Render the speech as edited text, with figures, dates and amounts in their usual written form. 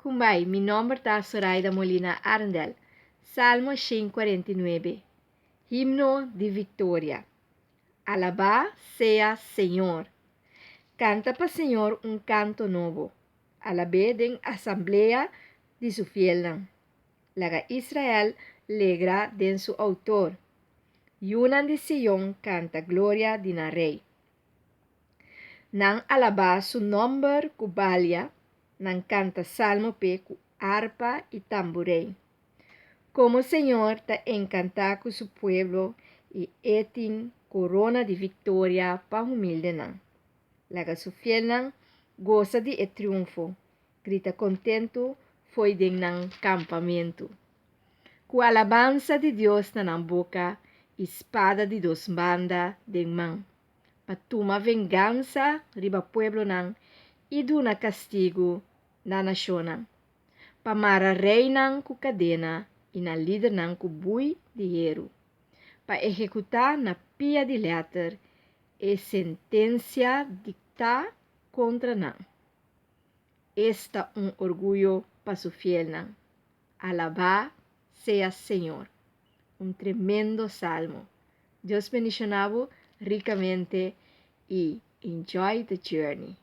Kumbay, mi nombre es Zoraida Molina Arndel. Salmo 149. Himno de victoria. Alabá sea Señor. Canta para Señor un canto nuevo. Alabé en asamblea de su fiel. Laga Israel legra den su autor. Yunan de Sion canta gloria de na rey. Nan alabá su nombre cubalia. Nan canta salmo pe cu arpa y tamboré. Como Señor te encanta con su pueblo y etin corona de victoria pa humilde nan. Laga su fiel nan goza de triunfo. Grita contento foi de nan campamento. Cu alabanza de Dios na boca, espada de dos bandas de man. Pa toma venganza riba pueblo nan e duna castigo na nación nan. Pa mara rei nan cu cadena e na líder nan cu bui de hierro. Pa executar na pia de letter e sentencia dicta contra nan. Esta orgullo pa su fiel nan. Alabá sea Señor. Un tremendo salmo. Dios bendicionado ricamente y enjoy the journey.